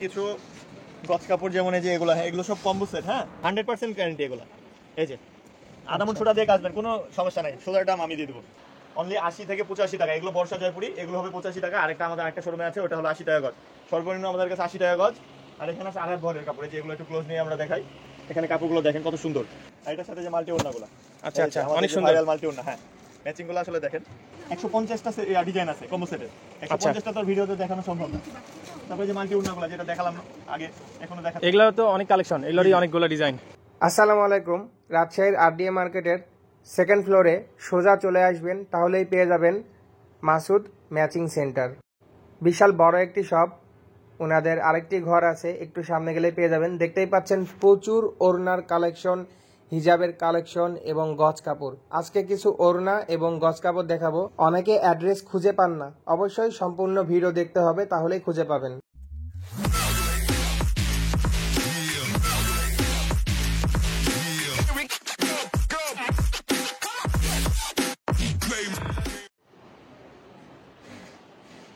কিছু গজ কাপড় যেমন এই যে এগুলো, হ্যাঁ এগুলো সব কম্বো সেট, হ্যাঁ 100% গ্যারান্টি এগুলো। এই যে আদামন সোডা দিয়ে কাচবেন, কোনো সমস্যা নাই, সোডার দাম আমি দিয়ে দেবো অনলি 80 থেকে 85 টাকা। এগুলো বর্ষা জয়পুরি, এগুলো হবে 85 টাকা। আরেকটা আমাদের একটা শোরুমে আছে, ওটা হলো 80 টাকা গজ। সর্বনিম্ন আমাদের কাছে 80 টাকা গজ। আর এখানে আছে আড়াই ভরের কাপড়, এই যে এগুলো একটু ক্লোজ নিয়ে আমরা দেখাই। এখানে কাপড়গুলো দেখেন কত সুন্দর, আর এটার সাথে যে মাল্টি ওড়নাগুলো, আচ্ছা আচ্ছা অনেক সুন্দর ভাইরাল মাল্টি ওড়না, হ্যাঁ ম্যাচিং গুলো আসলে দেখেন। 150টা ডিজাইন আছে কম্বো সেটের, 150টা তো ভিডিওতে দেখানো সম্ভব না। তারপরে যে মাল্টি ওড়নাগুলো যেটা দেখালাম আগে, এখনো দেখা, এগুলো তো অনেক কালেকশন, এগুলোরই অনেকগুলো ডিজাইন। আসসালামু আলাইকুম। রাজশাহীর আরডিএ মার্কেটের সেকেন্ড ফ্লোরে সোজা চলে আসবেন, তাহলেই পেয়ে যাবেন মাসুদ ম্যাচিং সেন্টার। বিশাল বড় একটি শপ, ওনাদের আরেকটি ঘর আছে, একটু সামনে গেলে পেয়ে যাবেন। দেখতেই পাচ্ছেন প্রচুর ওড়নার কালেকশন, হিজাবের কালেকশন এবং গজ কাপড়। আজকে কিছু ওড়না এবং গজ কাপড় দেখাবো। অনেকে অ্যাড্রেস খুঁজে পান না, অবশ্যই সম্পূর্ণ ভিডিও দেখতে হবে, তাহলেই খুঁজে পাবেন।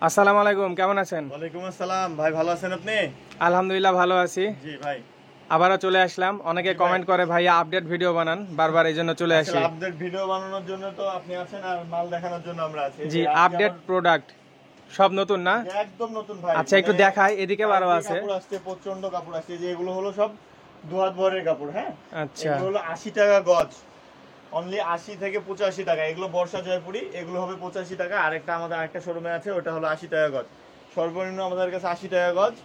আসসালামু আলাইকুম, কেমন আছেন? ওয়ালাইকুম আসসালাম ভাই, ভালো আছেন আপনি? আলহামদুলিল্লাহ ভালো আছি। জি ভাই, আবারও চলে আসলাম। অনেকে কমেন্ট করে ভাইয়া আপডেট ভিডিও বানান, বারবার এই জন্য চলে আসি। আপডেট ভিডিও বানানোর জন্য তো আপনি আছেন, আর মাল দেখানোর জন্য আমরা আছি। জি, আপডেট প্রোডাক্ট সব নতুন না? একদম নতুন ভাই। আচ্ছা একটু দেখাই, এদিকে বারো আছে। কাপড় আসছে, প্রচন্ড কাপড় আসছে, যে এগুলো হলো সব দুহাত ভরের কাপড়, হ্যাঁ আচ্ছা এগুলো হলো 80 টাকা গজ, অনলি 80 থেকে 85 টাকা। এগুলো বর্ষা জয়পুরি, এগুলো হবে 85 টাকা। আরেকটা আমাদের আরেকটা শোরুমে আছে, ওটা হলো 80 টাকা গজ। সর্বনিম্ন আমাদের কাছে 80 টাকা গজ।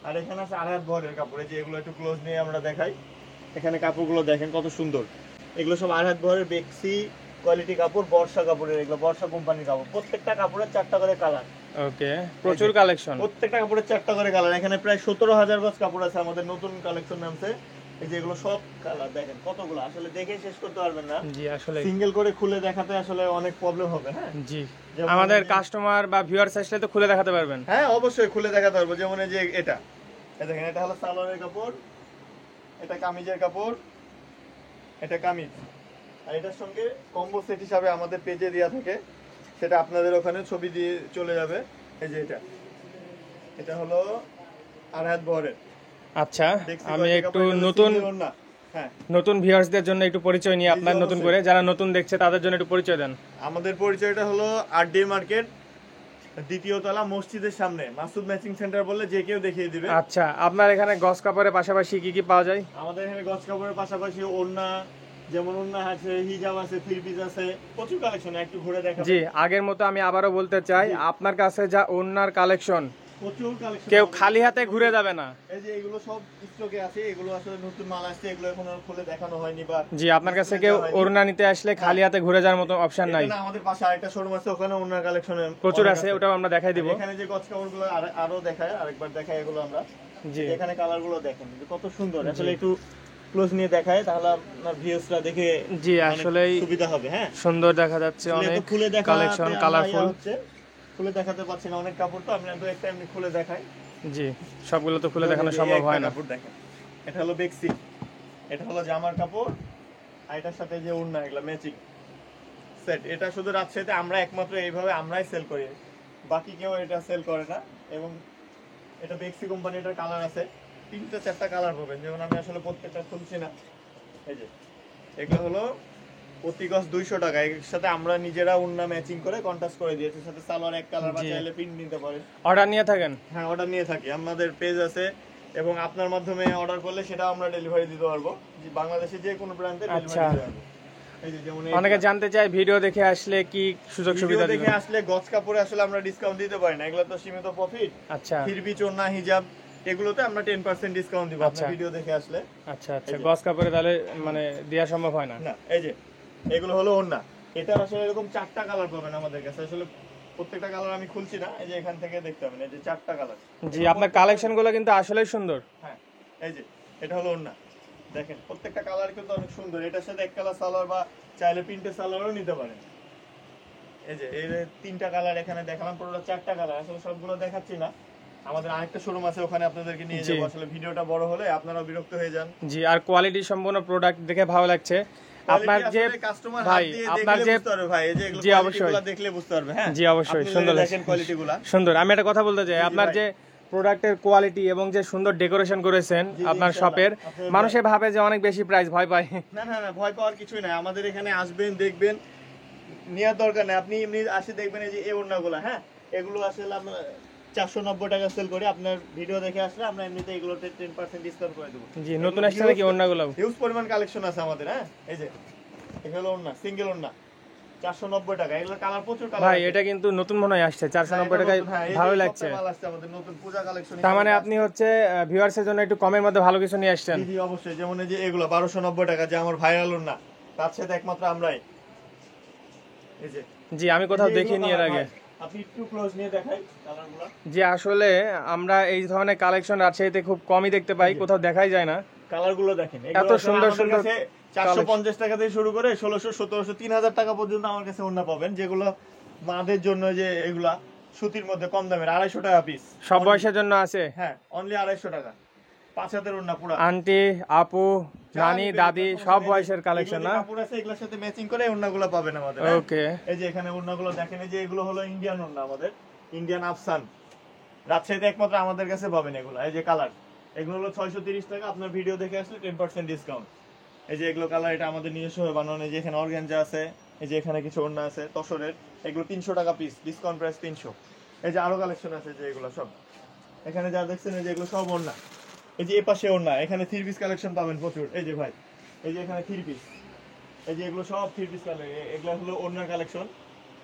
আর এখানে আছে আড়াই ভরের কাপড়, এই যে এগুলো একটু ক্লোজ নিয়ে আমরা দেখাই। এখানে কাপড়গুলো দেখেন কত সুন্দর, এগুলো সব আড়াই ভরের বেক্সি কোয়ালিটি কাপড়, বর্ষা কাপড়ের, এগুলো বর্ষা কোম্পানির কাপড়। প্রত্যেকটা কাপড়ের 4টা করে কালার। ওকে, প্রচুর কালেকশন, প্রত্যেকটা কাপড়ের 4টা করে কালার। এখানে প্রায় 17,000 গজ কাপড় আছে, আমাদের নতুন কালেকশন নামছে। এই যে এগুলো সব কালার দেখেন কতগুলো, আসলে দেখে শেষ করতে পারবেন না। জি আসলে সিঙ্গেল করে খুলে দেখাতে আসলে অনেক প্রবলেম হবে। হ্যাঁ জি, আমাদের কাস্টমার বা ভিউয়ার্স আসলে তো খুলে দেখাতে পারবেন। হ্যাঁ অবশ্যই খুলে দেখাতে পারবো। যেমন এই যে এটা, এই দেখেন, এটা হলো সালোয়ারের কাপড়, এটা কামিজের কাপড়, এটা কামিজ। আর এটার সঙ্গে কম্বো সেট হিসাবে আমাদের পেজে দেওয়া থাকে, সেটা আপনাদের ওখানে ছবি দিয়ে চলে যাবে। এই যে এটা হলো আড়াই ভরের। আচ্ছা, আমি একটু নতুন ভিউয়ার্সদের জন্য একটু পরিচয় নিয়ে আপনার নতুন করে, যারা নতুন দেখছে তাদের জন্য একটু পরিচয় দেন। আমাদের পরিচয়টা হলো আরডিএ মার্কেট, দ্বিতীয় তলা, মসজিদের সামনে। মাসুদ ম্যাচিং সেন্টার বললে যে কেউ দেখিয়ে দিবে। আচ্ছা, আপনার এখানে গজ কাপড়ের পাশাপাশি কি কি পাওয়া যায়? আমাদের এখানে গজ কাপড়ের পাশাপাশি ওড়না, যেমন ওড়না আছে, হিজাব আছে, থ্রি পিস আছে, প্রচুর কালেকশন। একটু ঘুরে দেখাবো। জি, আগের মতো আমি আবারও বলতে চাই, আপনার কাছে যা ওড়নার কালেকশন, প্রচুর কালেকশন, কেউ খালি হাতে ঘুরে যাবে না। এই যে এগুলো সব স্টকে আছে, এগুলো আসলে নতুন মাল আসছে, এগুলো এখনো খুলে দেখানো হয়নি। বা জি, আপনার কাছে কেউ ওড়না নিতে আসলে খালি হাতে ঘুরে যাওয়ার মতো অপশন নাই। আমাদের পাশে আরেকটা শোরুম আছে, ওখানে ওড়নার কালেকশন প্রচুর আছে, ওটাও আমরা দেখাই দিব। এখানে যে গজ কাপড়গুলো আরো দেখায়, আরেকবার দেখাই এগুলো আমরা। জি, এখানে কালারগুলো দেখেন কত সুন্দর, আসলে একটু ক্লোজ নিয়ে দেখায়, তাহলে আপনার ভিউয়ার্সরা দেখে জি আসলেই সুবিধা হবে। হ্যাঁ সুন্দর দেখা যাচ্ছে, অনেক খুলে দেখা কালেকশন, কালারফুল। খুলে দেখাতে পাচ্ছি না অনেক কাপড়, তো আমি তো একটা এমনি খুলে দেখাই। জি, সবগুলো তো খুলে দেখানো সম্ভব হয় না। কাপড় দেখেন, এটা হলো বেক্সি, এটা হলো জামার কাপড়, আর এটার সাথে যে ওড়না, এগুলো ম্যাচিং সেট। এটা শুধু রাজশাহীতে আমরা একমাত্র এইভাবে আমরাই সেল করি, বাকি কেউ এটা সেল করে না। এবং এটা বেক্সি কোম্পানি, এটার কালার আছে 3টা 4টা কালার পাবেন, যেমন আমি আসলে প্রত্যেকটা খুলছি না। এই যে এগুলো হলো প্রতি গজ 200 টাকা। এর সাথে আমরা নিজেরা ওড়না ম্যাচিং করে কন্ট্রাস্ট করে দিয়েছি, সাথে সালোয়ার এক কালার, বা চাইলে প্রিন্ট নিতে পারেন। অর্ডার নিয়ে থাকেন? হ্যাঁ অর্ডার নিয়ে থাকি, আমাদের পেজ আছে, এবং আপনার মাধ্যমে অর্ডার করলে সেটা আমরা ডেলিভারি দিতে পারবো, বাংলাদেশে যে কোনো প্রান্তে ডেলিভারি দিতে পারবো। এই যে যেমন অনেকে জানতে চায় ভিডিও দেখে আসলে কি সুযোগ সুবিধা দেখে আসলে গজ কাপড়ে আসলে আমরা ডিসকাউন্ট দিতে পারি না, এগুলো তো সীমিত প্রফিট। আচ্ছা, ফিরবি ওড়না, হিজাব, এগুলোতে আমরা 10% ডিসকাউন্ট দিব আপনার ভিডিও দেখে আসলে। আচ্ছা আচ্ছা, গজ কাপড়ে তাহলে মানে দেয়া সম্ভব হয় না? না, এই যে এগুলো হলো ওড়না, এটা আসলে এরকম 4টা কালার পাবেন আমাদের কাছে। আসলে প্রত্যেকটা কালার আমি খুলছি না, এই যে এখান থেকে দেখতে পাবেন, এই যে 4টা কালার। জি, আপনার কালেকশন গুলো কিন্তু আসলেই সুন্দর। হ্যাঁ এই যে এটা হলো ওড়না, দেখেন প্রত্যেকটা কালার কিন্তু অনেক সুন্দর। এটার সাথে এক কালার সালোয়ার, বা চাইলে প্রিন্টের সালোয়ারও নিতে পারেন। এই যে এই 3টা কালার এখানে দেখালাম, পুরোটা 4টা কালার, আসলে সবগুলো দেখাচ্ছি না। আমাদের আরেকটা শোরুম আছে, ওখানে আপনাদেরকে নিয়ে যাবো। আসলে ভিডিওটা বড় হলে আপনারাও বিরক্ত হয়ে যান। জি, আর কোয়ালিটি সম্পূর্ণ প্রোডাক্ট দেখে ভালো লাগছে। আপনার যে ভাই, আপনার যে ভাই, এই যে এগুলো দেখলে বুঝতে পারবে। হ্যাঁ জি অবশ্যই, সুন্দর দেখেন কোয়ালিটিগুলো সুন্দর। আমি একটা কথা বলতে চাই, আপনার যে প্রোডাক্টের কোয়ালিটি এবং যে সুন্দর ডেকোরেশন করেছেন জি, আপনার ইনশাআল্লাহ। শপের, আপনার মানুষে ভাবে যে অনেক বেশি প্রাইস, ভয় পায়। না না না, ভয় পাওয়ার কিছুই নাই। আমাদের এখানে আসবেন, দেখবেন, নেওয়ার দরকার নেই। আপনি এমনি আসে দেখবেন এই যে এই ওড়নাগুলো, হ্যাঁ, এগুলো আসলে আমরা 490 টাকা সেল করি। আপনার ভিডিও দেখে আসলে আমরা এমনিতে এগুলোতে 10% ডিসকাউন্ট করে দেবো। জি, নতুন আসছে নাকি ওড়নাগুলো? হিউজ পরিমাণ কালেকশন আছে আমাদের, হ্যাঁ। এই যে এগুলো ওড়না, সিঙ্গেল ওড়না 490 টাকা। এগুলো কালার প্রচুর কালার। ভাই এটা কিন্তু নতুন মনে হয় আসছে 490 টাকায়, ভালো লাগছে। মাল আসছে আমাদের নতুন পূজা কালেকশন। তার মানে আপনি হচ্ছে ভিউয়ার্সের জন্য একটু কমের মধ্যে ভালো কিছু নিয়ে আসছেন। জি অবশ্যই, যেমন এই যে এগুলো 1290 টাকা, যে আমার ভাইরাল ওড়না, তার সাথে একমাত্র আমরাই। এই যে জি, আমি কোথাও দেখিনি এর আগে। আপনি একটু ক্লোজ নিয়ে দেখাই কালারগুলো। জি, আসলে আমরা এই ধরনের কালেকশন রাজশাহীতে খুব কমই দেখতে পাই, কোথাও দেখাই যায় না। কালারগুলো দেখেন, এত সুন্দর সুন্দর 450 টাকা থেকে শুরু করে 1600, 1700, 3000 টাকা পর্যন্ত আমার কাছে ওড়না পাবেন, যেগুলো মাদের জন্য, যে এগুলা সুতির মধ্যে কম দামের, 250 টাকা পিস। সব বয়সের জন্য আছে। হ্যাঁ, অনলি 250 টাকা। 5 হাতের ওড়না পুরো। আন্টি, আপু, নানি, দাদি সব বয়সের কালেকশন না? কাপড় আছে, এগুলোর সাথে ম্যাচিং করে ওড়নাগুলো পাবেন আমাদের। ওকে। এই যে এখানে ওড়নাগুলো দেখেন, এই যে এগুলো হলো ইন্ডিয়ান ওড়না আমাদের, ইন্ডিয়ান আফসান। রাজশাহীতে একমাত্র আমাদের কাছে পাবেন এগুলো। এই যে কালার, এগুলো হলো 630 টাকা। আপনার ভিডিও দেখে আসলে 10% ডিসকাউন্ট। এই যে এগুলো কালার, এটা আমাদের নিজস্ব বানানো। এই যে এখানে অর্গানজা আছে, এই যে এখানে কিছু ওড়না আছে তসরের, এগুলো 300 টাকা পিস, ডিসকাউন্ট প্রাইস 300। এই যে আরো কালেকশন আছে, যে এগুলো সব এখানে যা দেখছেন, এই যে এগুলো সব ওড়না। এই যে এপাশে ওড়না, এখানে 3 পিস কালেকশন পাবেন প্রচুর। এই যে ভাই, এই যে এখানে 3 পিস, এই যে এগুলো সব 3 পিস কালেকশন, এগুলো হলো ওড়নার কালেকশন।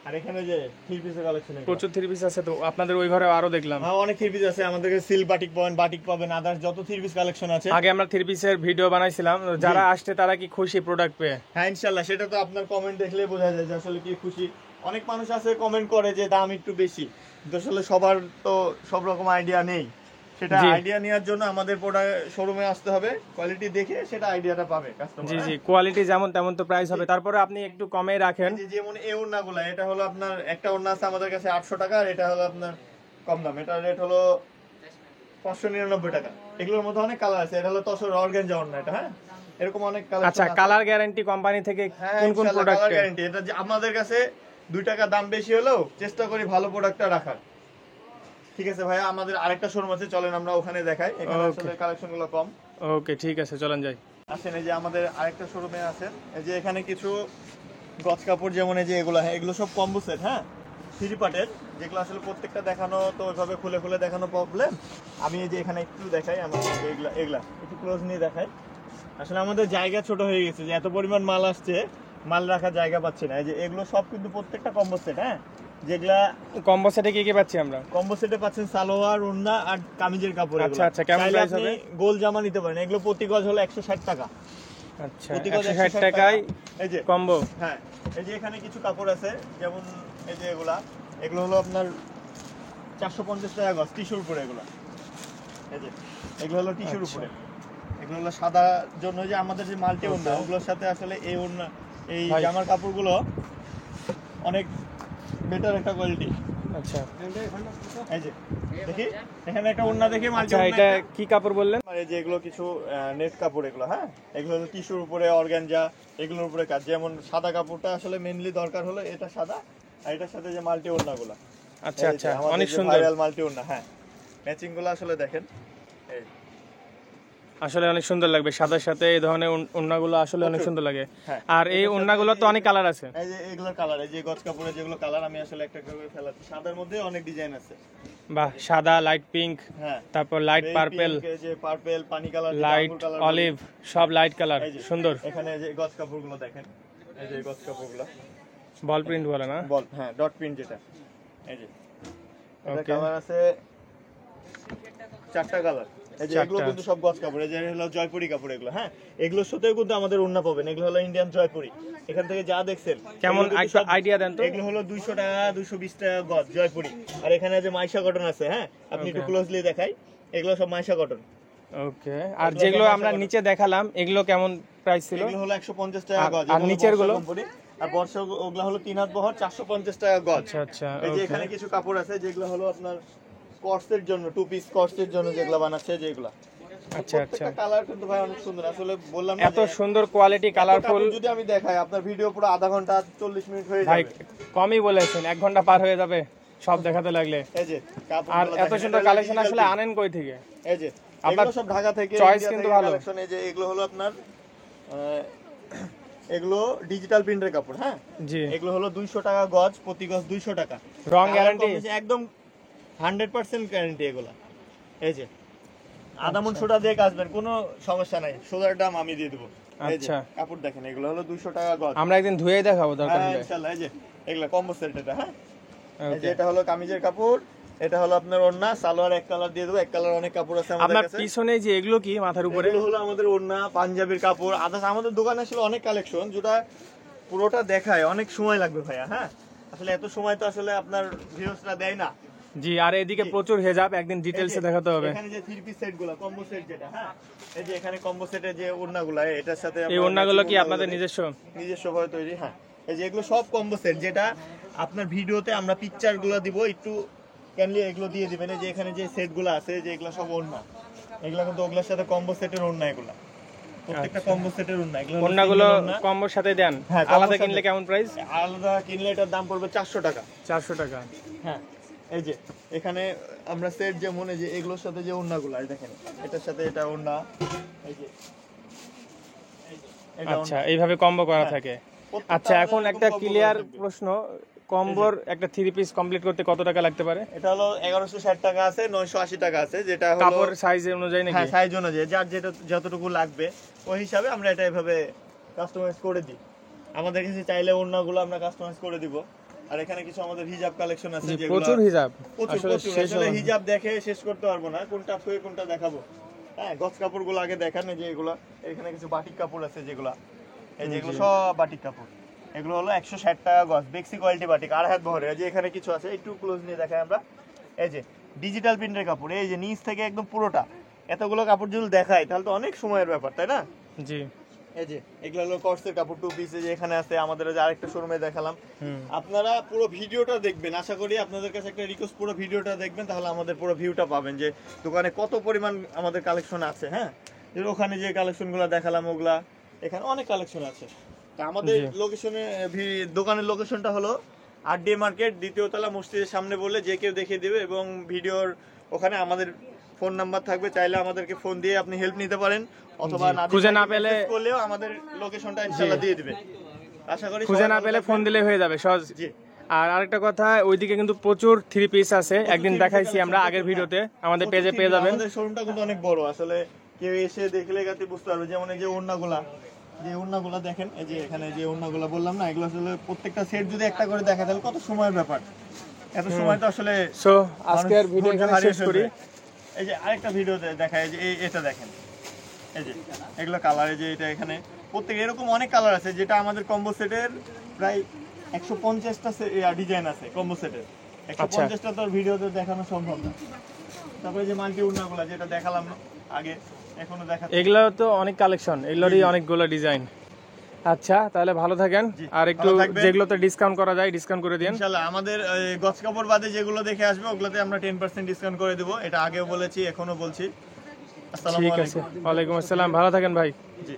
আর এখানে যে 3 পিসের কালেকশন, প্রচুর 3 পিস আছে তো আপনাদের ওই ঘরে, আরো দেখলাম। হ্যাঁ, অনেক 3 পিস আছে আমাদের কাছে। সিল বাটিক পাবেন, বাটিক পাবেন, আদার্স যত 3 পিস কালেকশন আছে। আগে আমরা 3 পিসের ভিডিও বানাইছিলাম, যারা আসছে তারা কি খুশি প্রোডাক্ট পেয়ে? হ্যাঁ ইনশাআল্লাহ, সেটা তো আপনার কমেন্ট দেখলে বোঝা যায় যে আসলে কি খুশি। অনেক মানুষ আছে কমেন্ট করে যে দাম একটু বেশি, কিন্তু আসলে সবার তো সব রকম আইডিয়া নেই। সেটা জি। আইডিয়া নেওয়ার জন্য আমাদের প্রোডাক্ট শোরুমে আসতে হবে, কোয়ালিটি দেখে সেটা আইডিয়াটা পাবে কাস্টমার। জি জি, কোয়ালিটি যেমন তেমন তো প্রাইস হবে, তারপরে আপনি একটু কমে রাখেন। যেমন এই ওড়নাগুলো, এটা হলো আপনার একটা ওড়না আছে আমাদের কাছে 800 টাকা, আর এটা হলো আপনার কম দাম, এটা রেট হলো 599 টাকা। এগুলোর মধ্যে অনেক কালার আছে। এটা হলো তসর অর্গানজা ওড়না, এটা, হ্যাঁ, এরকম অনেক কালার। আচ্ছা, কালার গ্যারান্টি কোম্পানি থেকে হ্যাঁ, কোন কোন ইনশাআল্লাহ প্রোডাক্ট? Colour guarantee. এটা যে আমাদের কাছে 2 টাকা দাম বেশি হলেও চেষ্টা করি ভালো প্রোডাক্টটা রাখার। ঠিক আছে ভাইয়া, আমাদের আরেকটা শোরুম আছে, চলেন আমরা ওখানে দেখাই। এখানে Okay. আসলে কালেকশনগুলো কম। ওকে, ঠিক আছে, চলেন যাই। আসেন, এই যে আমাদের আরেকটা শোরুমে আছেন। এই যে এখানে কিছু গজ কাপড়, যেমন এই যে এগুলো, হ্যাঁ, এগুলো সব কম্বো সেট, হ্যাঁ, 3 পার্টের, যেগুলো আসলে প্রত্যেকটা দেখানো তো ওইভাবে খুলে খুলে দেখানো প্রবলেম। আমি এই যে এখানে একটু দেখাই, আমি এগুলা একটু ক্লোজ নিয়ে দেখাই। আসলে আমাদের জায়গা ছোট হয়ে গেছে, যে এত পরিমাণ মাল আসছে, মাল রাখার জায়গা পাচ্ছি না। এই যে এগুলো সব কিন্তু প্রত্যেকটা কম্বো সেট, হ্যাঁ, যেগুলা কম্বো সেটে কি কি পাচ্ছি আমরা? কম্বো সেটে পাচ্ছেন সালোয়ার, ওড়না আর কামিজের কাপড়। আচ্ছা, আচ্ছা, কেমন চাইলে প্রাইস আপনি হবে? গোল জামা নিতে পারেন। এগুলো প্রতি গজ হলো 160 টাকা। আচ্ছা, প্রতি গজ 160 টাকায় এই যে কম্বো। হ্যাঁ, এই যে এখানে কিছু কাপড় আছে, যেমন এই যে এগুলো হলো আপনার 450 টাকা গজ, টিস্যুর উপরে এগুলো। এই যে এগুলো হলো টিস্যুর আচ্ছা। উপরে, এগুলো হলো সাদা জন্য, যে আমাদের যে মাল্টি ওড়না, ওগুলোর সাথে আসলে এই ওড়না, এই ভাই। জামার কাপড়গুলো অনেক বেটার একটা কোয়ালিটি। আচ্ছা এই যে দেখি, এখানে একটা ওড়না দেখি, মাল্টি আচ্ছা, ওড়না এটা একটা। কি কাপড় বললেন? আর এই যে এগুলো কিছু নেট কাপড়, এগুলো, হ্যাঁ, এগুলো হলো টিস্যুর উপরে, অর্গানজা, এগুলোর উপরে কাজ। যেমন সাদা কাপড়টা আসলে মেইনলি দরকার হলো, এটা সাদা, আর এটার সাথে যে মাল্টি ওড়নাগুলো। আচ্ছা আচ্ছা, অনেক সুন্দর। ভাইরাল মাল্টি ওড়না, হ্যাঁ, ম্যাচিং গুলো আসলে দেখেন। এই আসলে অনেক সুন্দর লাগবে সাদার সাথে এই ধরনের ওড়নাগুলো, আসলে অনেক সুন্দর লাগে। হ্যাঁ। আর এই ওড়নাগুলো তো অনেক কালার আছে। এই যে এগুলোর কালার, এই যে গজ কাপড়ের যেগুলো কালার, আমি আসলে একটা করে ফেলাচ্ছি। সাদার মধ্যে অনেক ডিজাইন আছে। বাহ, সাদা, লাইট পিঙ্ক, হ্যাঁ, তারপর লাইট এই পার্পল, pink, এই যে পার্পল, পানি কালার, লাইট অলিভ, সব লাইট কালার, সুন্দর। এখানে যে গজ কাপড়গুলো দেখেন, এই যে গজ কাপড়গুলো বল প্রিন্ট বলে না? বল, হ্যাঁ, ডট প্রিন্ট যেটা। এই যে এটা Okay. কালার আছে 4টা কালার। এই যে এগুলো 4টা। কিন্তু সব গজ কাপড়। এই যে হলো জয়পুরি কাপড়, এগুলো, হ্যাঁ, এগুলোর সাথেও কিন্তু আমাদের ওড়না পাবেন। এগুলো হলো ইন্ডিয়ান জয়পুরি। এখান থেকে যা দেখছেন কেমন এগুলো কিন্তু একটা সব- আইডিয়া দেন তো? এগুলো হলো 200 টাকা, 220 টাকা গজ জয়পুরি। আর এখানে যে মাইশা কটন আছে, হ্যাঁ, আপনি একটু Okay. ক্লোজলি দেখাই, এগুলো সব মাইশা কটন। ওকে। আর যেগুলো আমরা নিচে দেখালাম, এগুলো কেমন প্রাইস ছিল? এগুলো হলো 150 টাকা গজ। আর নিচের গুলো? আর বর্ষা ওগুলো হলো 3 হাত বহর, 450 টাকা গজ। আচ্ছা আচ্ছা, এই যে ওকে। এখানে কিছু কাপড় আছে, যেগুলো হলো আপনার স্কর্টসের জন্য, 2 পিস স্কর্টসের জন্য যেগুলো বানাচ্ছে, যেগুলো আচ্ছা আচ্ছা, কালার কিন্তু ভাই অনেক সুন্দর। আসলে বললাম না এত যে সুন্দর কোয়ালিটি, এত কালারফুল। কাপড় যদি আমি দেখাই, আপনার ভিডিও পুরো আধা ঘন্টা 40 মিনিট হয়ে ভাই যাবে। কমই বলেছেন, 1 ঘন্টা পার হয়ে যাবে। সব দেখাতে লাগলে। এই যে আর এত সুন্দর কালেকশন আসলে আনেন কই থেকে? এই যে আপনার এগুলো সব ঢাকা থেকে, চয়েস কিন্তু ভালো। কালেকশন। এই যে এগুলো হলো আপনার এগুলো ডিজিটাল প্রিন্টের কাপড়। হ্যাঁ জি, এগুলো হলো 200 টাকা গজ, প্রতি গজ 200 টাকা। রং গ্যারান্টি একদম 100% গ্যারান্টি এগুলা। এই যে আদামন সোডা দিয়ে কাচবেন, কোনো সমস্যা নাই, সোডার দাম আমি দিয়ে দেবো। এই যে আচ্ছা। কাপড় দেখেন, এগুলো হলো 200 টাকা গজ। আমরা একদিন ধুয়েই দেখাবো দরকার হ্যাঁ হলে। ইনশাআল্লাহ। এই যে এগুলা কম্বো সেট এটা। হ্যাঁ এই যে Okay. এটা হলো কামিজের কাপড়, এটা হলো আপনার ওড়না, সালোয়ার এক কালার দিয়ে দেবো, এক কালার অনেক কাপড় আছে আমাদের আপনার কাছে। পিছনে যে এগুলো কি মাথার উপরে? এগুলো হলো আমাদের ওড়না, পাঞ্জাবির কাপড়, আদার্স আমাদের দোকানে আসলে অনেক কালেকশন, যেটা পুরোটা দেখায় অনেক সময় লাগবে ভাইয়া। হ্যাঁ আসলে এত সময় তো আসলে আপনার ভিউয়ার্সরা দেয় না। জি, আর এদিকে প্রচুর হেজাব, একদিন ডিটেইলসে দেখাতে হবে। এখানে যে 3 পিস সেট গুলো, কম্বো সেট যেটা, হ্যাঁ এই যে এখানে কম্বো সেটের যে ওড়নাগুলো, এটার সাথে এই ওড়নাগুলো কি আপনাদের নিজস্ব? নিজস্ব ভাবে তৈরি। হ্যাঁ এই যে এগুলো সব কম্বো সেট, যেটা আপনার ভিডিওতে আমরা পিকচার গুলো দিব, একটু ক্যানলি এগুলো দিয়ে দিবেন। এই যে এখানে যে সেট গুলো আছে, যে এগুলো সব ওড়না, এগুলো কিন্তু ওগুলোর সাথে কম্বো সেটের ওড়না, এগুলো প্রত্যেকটা কম্বো সেটের ওড়না। এগুলো ওড়নাগুলো কম্বোর সাথে দেন? হ্যাঁ, আলাদা কিনলে কেমন প্রাইস? আলাদা কিনলে এটার দাম পড়বে 400 টাকা। 400 টাকা। হ্যাঁ এই যে এখানে আমরা সেট যেমন এই যে এগুলোর সাথে যে ওড়নাগুলো, এই দেখেন এটার সাথে এটা ওড়না, এই যে এটা আচ্ছা, এইভাবে কম্বো করা হ্যাঁ। থাকে। প্রত্যেকটা আচ্ছা, এখন এরকম একটা combo ক্লিয়ার করা থাকবে। প্রশ্ন, কম্বোর একটা 3 পিস কমপ্লিট করতে কত টাকা লাগতে পারে? এটা হলো 1160 টাকা আছে, 980 টাকা আছে, যেটা হলো কাপড় সাইজ অনুযায়ী নাকি? হ্যাঁ সাইজ অনুযায়ী যার যেটা যতটুকু লাগবে ওই হিসাবে আমরা এটা এভাবে কাস্টমাইজ করে দিই। আমাদের কাছে চাইলে ওড়নাগুলো আমরা কাস্টমাইজ করে দিব। আর এখানে কিছু আমাদের হিজাব কালেকশন আছে, জি, যেগুলো প্রচুর হিজাব। প্রচুর আসলে প্রচুর। শেষ আসলে হবে না। হিজাব দেখে শেষ করতে পারবো না, কোনটা ছুঁয়ে কোনটা দেখাবো। হ্যাঁ গজ কাপড়গুলো আগে দেখান। এই যে এগুলো, এখানে কিছু বাটিক কাপড় আছে যেগুলা, এই যে এগুলো সব বাটিক কাপড়। এগুলো হলো 160 টাকা গজ, বেক্সি কোয়ালিটি বাটিক, 2.5 হাত বহরে। এই যে এখানে কিছু আছে, একটু ক্লোজ নিয়ে দেখাই আমরা। এই যে ডিজিটাল প্রিন্টের কাপড়, এই যে নিচ থেকে একদম পুরোটা, এতগুলো কাপড় যদি দেখাই তাহলে তো অনেক সময়ের ব্যাপার, তাই না? জি। এই যে এগুলো হলো কর্সের কাপড়, 2 পিস। যে এখানে আছে আমাদের, যে আরেকটা শোরুমে দেখালাম। হুম। আপনারা পুরো ভিডিওটা দেখবেন, আশা করি আপনাদের কাছে একটা রিকোয়েস্ট, পুরো ভিডিওটা দেখবেন, তাহলে আমাদের পুরো ভিউটা পাবেন যে দোকানে কত পরিমাণ আমাদের কালেকশন আছে। হ্যাঁ যে ওখানে যে কালেকশনগুলো দেখালাম, ওগুলা এখানে অনেক কালেকশন আছে। তা আমাদের জি। লোকেশনে, দোকানের লোকেশনটা হলো আরডিএ মার্কেট, দ্বিতীয় তলা, মসজিদের সামনে বললে যে কেউ দেখিয়ে দেবে। এবং ভিডিওর ওখানে আমাদের ফোন নাম্বার থাকবে, চাইলে আমাদেরকে ফোন দিয়ে আপনি হেল্প নিতে পারেন, অথবা খুঁজে না পেলে করলেও আমাদের লোকেশনটা ইনশাআল্লাহ দিয়ে দিবে। আশা করি খুঁজে সবাই না ভালো পেলে থাকবেন। ফোন দিলে হয়ে যাবে সহজ। জি। আর আরেকটা কথা, ওইদিকে কিন্তু প্রচুর 3 পিস আছে, একদিন দেখাইছি আমরা আগের ভিডিওতে, আমাদের পেজে পেয়ে যাবেন। আমাদের শোরুমটা কিন্তু অনেক বড়, আসলে কেউ এসে দেখলে গাতে বুঝতে পারবে। যেমন এই যে ওড়নাগুলা, যে ওড়নাগুলা দেখেন, এই যে এখানে যে ওড়নাগুলা বললাম না, এগুলো আসলে প্রত্যেকটা সেট যদি একটা করে দেখা তাহলে কত সময়ের ব্যাপার, এত সময় তো আসলে। সো আজকের মানুষ ভিডিও এখানে হারিয়ে শেষ করি। ফেলবে। এই যে আরেকটা ভিডিওতে দেখায়, যে এটা দেখেন, এই যে এগুলো কালার, এই যে এটা এখানে প্রত্যেক এরকম অনেক কালার আছে, যেটা আমাদের কম্বো সেটের প্রায় 150টা ডিজাইন আছে কম্বো সেটের। 150টা তো ভিডিওতে দেখানো সম্ভব না। তারপরে যে মাল্টি ওড়নাগুলো যেটা দেখালাম আগে, এখনো দেখা। এগুলো তো অনেক কালেকশন, এগুলোরই অনেকগুলো ডিজাইন। আচ্ছা, তাহলে ভালো থাকেন। জি, আর একটু ভালো থাকবেন। যেগুলোতে ডিসকাউন্ট করা যায় ডিসকাউন্ট করে দিন ইনশাআল্লাহ আমাদের গজ কাপড় বাদে যেগুলো দেখে আসবে ওগুলোতে আমরা 10% ডিসকাউন্ট করে দেব। এটা আগেও বলেছি, এখনো বলছি। আসসালামু ঠিক আছে, আলাইকুম। ওয়ালাইকুম আসসালাম, ভালো থাকেন ভাই। জি।